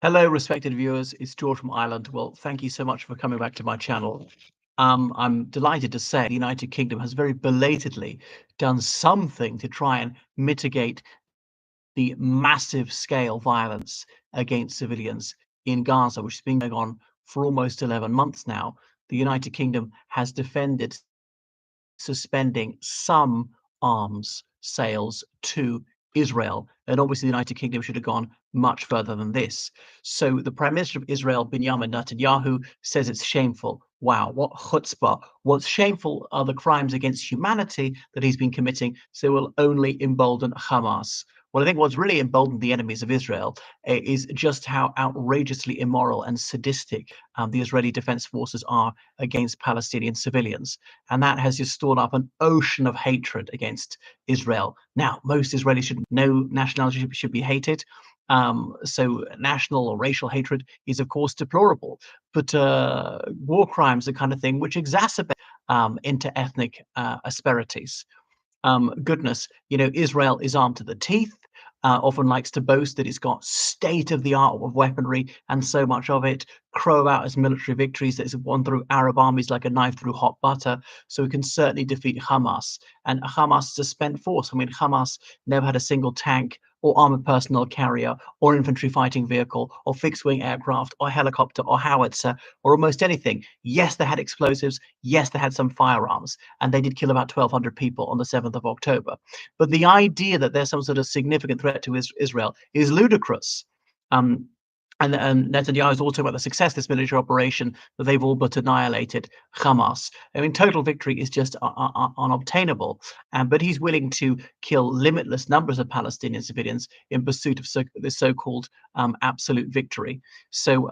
Hello, respected viewers. It's George from Ireland. Well, thank you so much for coming back to my channel. I'm delighted to say the United Kingdom has very belatedly done something to try and mitigate the massive scale violence against civilians in Gaza, which has been going on for almost 11 months now. The United Kingdom has defended suspending some arms sales to Israel. And obviously, the United Kingdom should have gone much further than this. So the Prime Minister of Israel, Benjamin Netanyahu, says it's shameful. Wow, what chutzpah. What's shameful are the crimes against humanity that he's been committing, so it will only embolden Hamas. Well, I think what's really emboldened the enemies of Israel is just how outrageously immoral and sadistic the Israeli Defense Forces are against Palestinian civilians. And that has just stored up an ocean of hatred against Israel. Now, most Israelis should know nationality should be hated. So national or racial hatred is, of course, deplorable. But war crimes, the kind of thing which exacerbate inter-ethnic asperities. Goodness, Israel is armed to the teeth. Often likes to boast that it's got state-of-the-art of weaponry and so much of it, crow about as military victories that it's won through Arab armies like a knife through hot butter. So we can certainly defeat Hamas. And Hamas is a spent force. I mean, Hamas never had a single tank or armored personnel carrier or infantry fighting vehicle or fixed-wing aircraft or helicopter or howitzer or almost anything. Yes, they had explosives. Yes, they had some firearms. And they did kill about 1,200 people on the 7th of October. But the idea that there's some sort of significant threat to Israel is ludicrous. Um, and Netanyahu is also about the success of this military operation that they've all but annihilated Hamas. I mean, total victory is just unobtainable. But he's willing to kill limitless numbers of Palestinian civilians in pursuit of this so-called absolute victory. So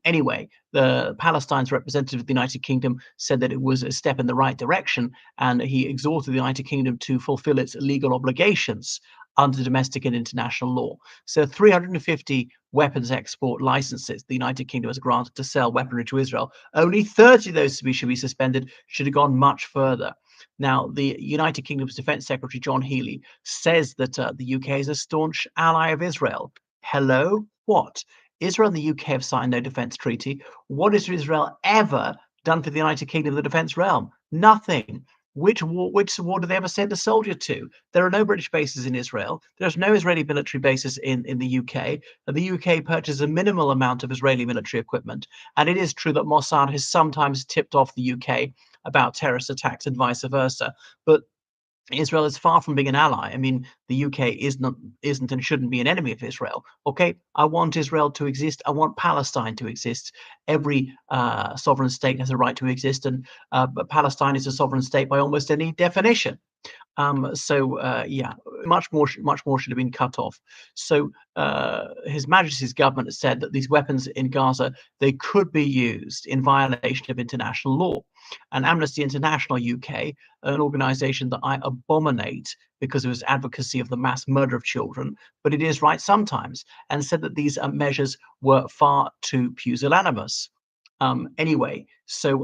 anyway, the Palestine's representative of the United Kingdom said that it was a step in the right direction, and he exhorted the United Kingdom to fulfill its legal obligations under domestic and international law. So 350 weapons export licenses the United Kingdom has granted to sell weaponry to Israel. Only 30 of those should be suspended, should have gone much further. Now, the United Kingdom's Defense Secretary, John Healey, says that the UK is a staunch ally of Israel. Hello? What? Israel and the UK have signed no defense treaty. What has Israel ever done for the United Kingdom in the defense realm? Nothing. Which war do they ever send a soldier to? There are no British bases in Israel. There's no Israeli military bases in the UK. And the UK purchases a minimal amount of Israeli military equipment. And it is true that Mossad has sometimes tipped off the UK about terrorist attacks and vice versa. But Israel is far from being an ally. I mean, the UK isn't and shouldn't be an enemy of Israel. Okay, I want Israel to exist. I want Palestine to exist. Every sovereign state has a right to exist, and but Palestine is a sovereign state by almost any definition. Yeah, much more should have been cut off. So His Majesty's government has said that these weapons in Gaza, they could be used in violation of international law. And Amnesty International UK, an organization that I abominate because of its advocacy of the mass murder of children, but it is right sometimes, and said that these measures were far too pusillanimous. Anyway, so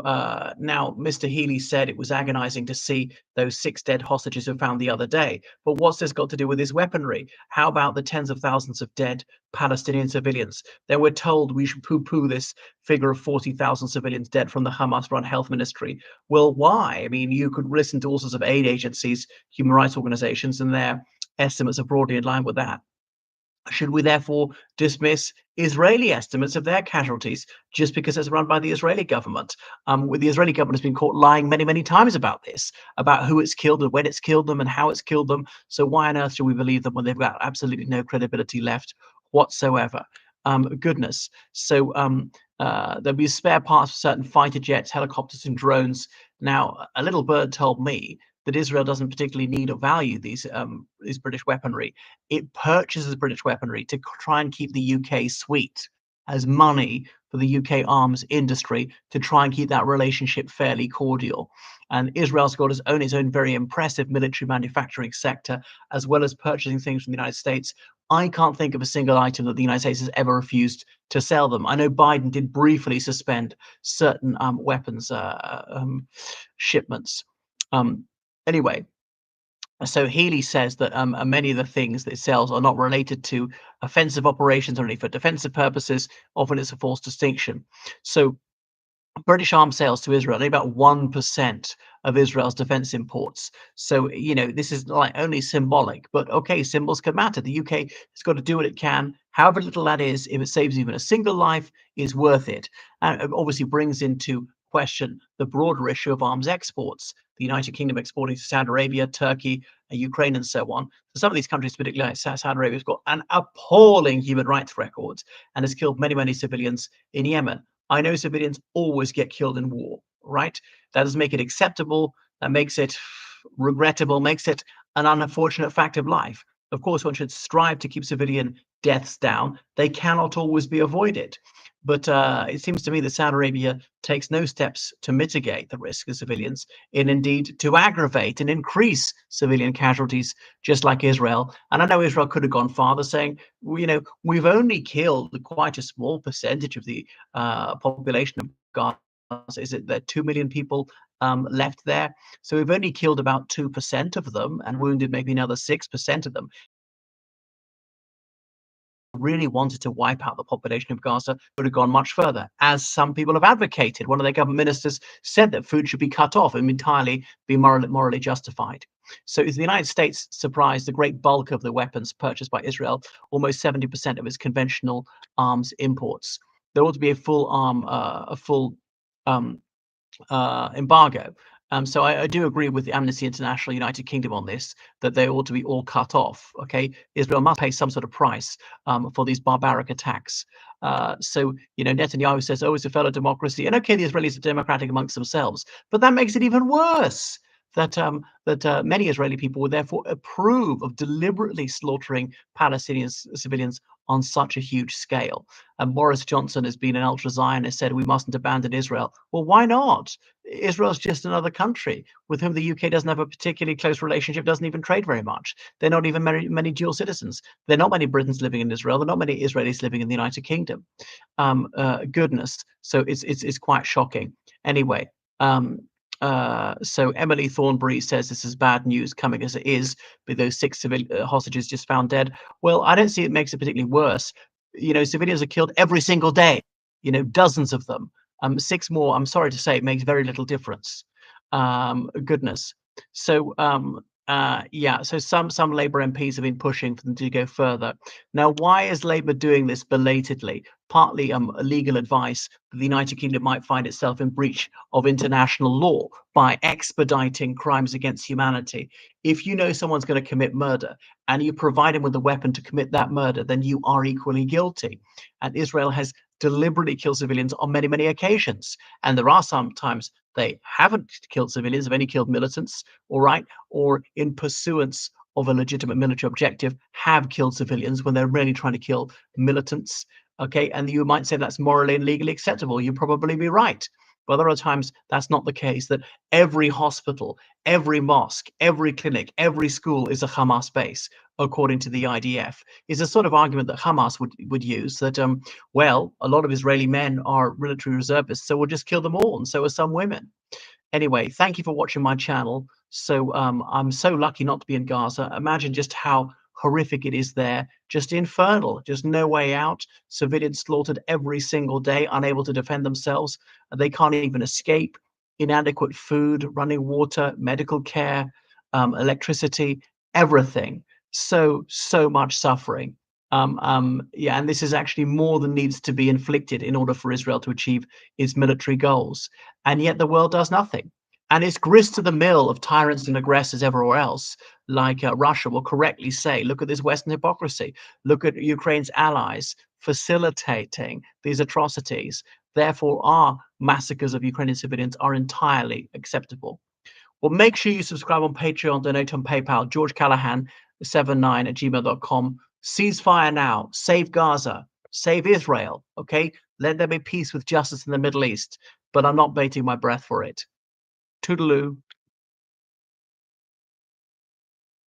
now Mr. Healy said it was agonizing to see those 6 dead hostages who found the other day. But what's this got to do with his weaponry? How about the tens of thousands of dead Palestinian civilians? Then we're told we should poo-poo this figure of 40,000 civilians dead from the Hamas-run health ministry. Well, why? I mean, you could listen to all sorts of aid agencies, human rights organizations, and their estimates are broadly in line with that. Should we therefore dismiss Israeli estimates of their casualties just because it's run by the Israeli government? The Israeli government has been caught lying many, many times about this, about who it's killed and when it's killed them and how it's killed them. So why on earth should we believe them when they've got absolutely no credibility left whatsoever? Goodness. So there'll be spare parts for certain fighter jets, helicopters, and drones. Now, a little bird told me that Israel doesn't particularly need or value these British weaponry. It purchases British weaponry to try and keep the UK sweet as money for the UK arms industry to try and keep that relationship fairly cordial. And Israel's got its own very impressive military manufacturing sector, as well as purchasing things from the United States. I can't think of a single item that the United States has ever refused to sell them. I know Biden did briefly suspend certain weapons shipments. Anyway, So Healy says that many of the things that it sells are not related to offensive operations only for defensive purposes. Often it's a false distinction. So British arms sales to Israel, only about 1% of Israel's defense imports. So, this is like only symbolic, but okay, symbols can matter. The UK has got to do what it can, however little that is. If it saves even a single life, is worth it. And it obviously brings into question the broader issue of arms exports. The United Kingdom exporting to Saudi Arabia, Turkey, Ukraine, and so on. So some of these countries, particularly like Saudi Arabia, has got an appalling human rights record and has killed many, many civilians in Yemen. I know civilians always get killed in war, right? That doesn't make it acceptable. That makes it regrettable, makes it an unfortunate fact of life. Of course, one should strive to keep civilian deaths down. They cannot always be avoided. But it seems to me that Saudi Arabia takes no steps to mitigate the risk of civilians, and indeed to aggravate and increase civilian casualties, just like Israel. And I know Israel could have gone farther, saying, we've only killed quite a small percentage of the population of Gaza. Is it that 2 million people left there? So we've only killed about 2% of them and wounded maybe another 6% of them. Really wanted to wipe out the population of Gaza would have gone much further, as some people have advocated. One of their government ministers said that food should be cut off and entirely be morally justified. So is the United States surprised the great bulk of the weapons purchased by Israel, almost 70% of its conventional arms imports? There ought to be a full um, embargo. So I do agree with the Amnesty International United Kingdom on this, that they ought to be all cut off. Okay, Israel must pay some sort of price for these barbaric attacks. So Netanyahu says, "Oh, it's a fellow democracy," and okay, the Israelis are democratic amongst themselves, but that makes it even worse. That many Israeli people would therefore approve of deliberately slaughtering Palestinian civilians on such a huge scale. And Boris Johnson has been an ultra Zionist, said we mustn't abandon Israel. Well, why not? Israel's just another country with whom the UK doesn't have a particularly close relationship, doesn't even trade very much. They're not even many dual citizens. There are not many Britons living in Israel. There are not many Israelis living in the United Kingdom. Goodness. So it's quite shocking. Anyway, so Emily Thornbury says this is bad news coming as it is with those six hostages just found dead. Well, I don't see it makes it particularly worse. Civilians are killed every single day. Dozens of them. Six more. I'm sorry to say, it makes very little difference. Goodness. So yeah. So some Labour MPs have been pushing for them to go further. Now, why is Labour doing this belatedly? Partly legal advice that the United Kingdom might find itself in breach of international law by expediting crimes against humanity. If you know someone's going to commit murder and you provide him with a weapon to commit that murder, then you are equally guilty. And Israel has deliberately killed civilians on many, many occasions. And there are sometimes they haven't killed civilians, have only killed militants, all right, or in pursuance of a legitimate military objective, have killed civilians when they're really trying to kill militants. Okay, and you might say that's morally and legally acceptable. You'd probably be right. But there are times that's not the case, that every hospital, every mosque, every clinic, every school is a Hamas base, according to the IDF. Is a sort of argument that Hamas would use, that, well, a lot of Israeli men are military reservists, so we'll just kill them all, and so are some women. Anyway, thank you for watching my channel. So I'm so lucky not to be in Gaza. Imagine just how horrific it is there. Just infernal, just no way out. Civilians slaughtered every single day, unable to defend themselves. They can't even escape. Inadequate food, running water, medical care, electricity, everything. So much suffering. Yeah, and this is actually more than needs to be inflicted in order for Israel to achieve its military goals. And yet the world does nothing. And it's grist to the mill of tyrants and aggressors everywhere else, like Russia will correctly say, look at this Western hypocrisy. Look at Ukraine's allies facilitating these atrocities. Therefore, our massacres of Ukrainian civilians are entirely acceptable. Well, make sure you subscribe on Patreon, donate on PayPal, George Callahan 79 at gmail.com. Ceasefire now. Save Gaza. Save Israel. Okay? Let there be peace with justice in the Middle East. But I'm not baiting my breath for it. Toodaloo.